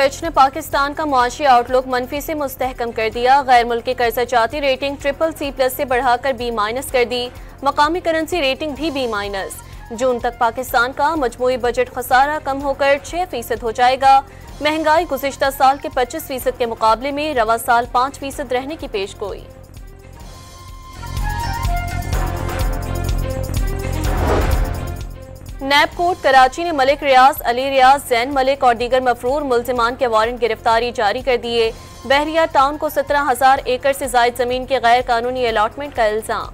Fitch ने पाकिस्तान का मुआशी आउटलुक मनफी से मुस्तहकम कर दिया। गैर मुल्की कर्ज़ाती रेटिंग CCC+ से बढ़ाकर B- कर दी। मकामी करेंसी रेटिंग भी B-। जून तक पाकिस्तान का मजमूई बजट खसारा कम होकर 6% हो जाएगा। महंगाई गुज़िश्ता साल के 25% के मुकाबले में रवा साल 5% रहने की पेशगोई। नैब कोर्ट कराची ने मलिक रियाज, अली रियाज, जैन मलिक और दीगर मफरूर मुल्जिमान के वारंट गिरफ्तारी जारी कर दिए। बहरिया टाउन को 17,000 एकड़ से जायद जमीन के गैर कानूनी अलॉटमेंट का इल्जाम।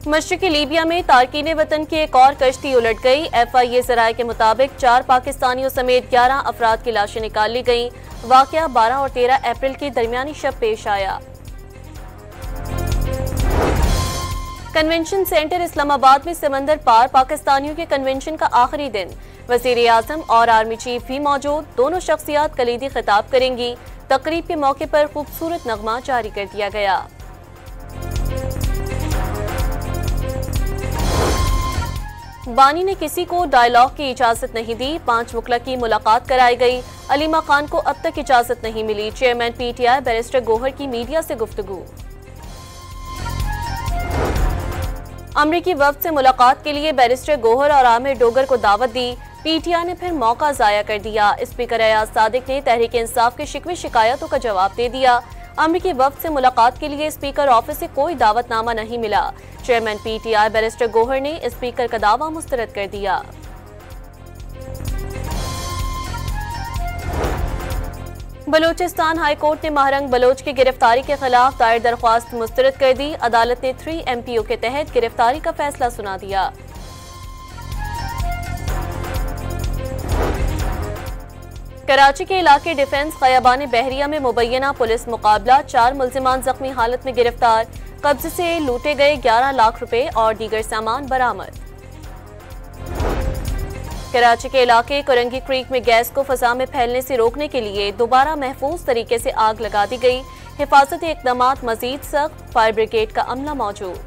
मशरिकी लीबिया में तारकीन वतन की एक और कश्ती उलट गई। FIA ज़राए के मुताबिक 4 पाकिस्तानियों समेत 11 अफराद की लाशें निकाल ली गईं। वाक़या 12 और 13 अप्रैल की दरमियानी शब पेश आया। कन्वेंशन सेंटर इस्लामाबाद में समंदर पार पाकिस्तानियों के कन्वेंशन का आखिरी दिन। वज़ीर आज़म और आर्मी चीफ भी मौजूद। दोनों शख्सियात कलीदी खिताब करेंगी। तकरीब के मौके पर खूबसूरत नगमा जारी कर दिया गया। बानी ने किसी को डायलॉग की इजाजत नहीं दी। 5 वकला की मुलाकात कराई गई। अलीमा खान को अब तक इजाजत नहीं मिली। चेयरमैन PTI बैरिस्टर गोहर की मीडिया से गुफ्तगू। अमरीकी वफ्द से मुलाकात के लिए बैरिस्टर गोहर और आमिर डोगर को दावत दी। PTI ने फिर मौका जाया कर दिया। स्पीकर अयाज सादिक ने तहरीक इंसाफ के शिकवे शिकायतों का जवाब दे दिया। अमरीकी वफ्द से मुलाकात के लिए स्पीकर ऑफिस से कोई दावतनामा नहीं मिला। चेयरमैन PTI बैरिस्टर गोहर ने स्पीकर का दावा मुस्तरद कर दिया। बलूचिस्तान हाई कोर्ट ने महरंग बलोच की गिरफ्तारी के खिलाफ दायर दरख्वास्त मुस्तरद कर दी। अदालत ने 3 MPO के तहत गिरफ्तारी का फैसला सुना दिया। कराची के इलाके डिफेंस खयाबान बहरिया में मुबैना पुलिस मुकाबला। 4 मुल्जिमान जख्मी हालत में गिरफ्तार। कब्जे से लूटे गए 11 लाख रुपए और दीगर सामान बरामद। कराची के इलाके कोरंगी क्रीक में गैस को फजा में फैलने से रोकने के लिए दोबारा महफूज तरीके से आग लगा दी गई। हिफाजती इक़दामात मजीद सख्त। फायर ब्रिगेड का अमला मौजूद।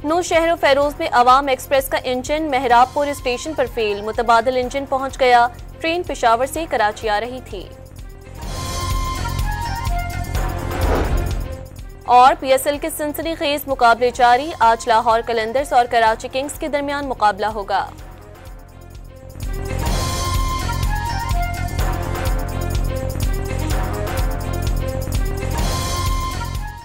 नू शहर फेरोज में अवाम एक्सप्रेस का इंजन मेहराबपुर स्टेशन पर फेल। मुतबादिल इंजन पहुंच गया। ट्रेन पेशावर से कराची आ रही थी। और PSL के सनसनीखेज मुकाबले जारी। आज लाहौर कलंदर्स और कराची किंग्स के दरमियान मुकाबला होगा।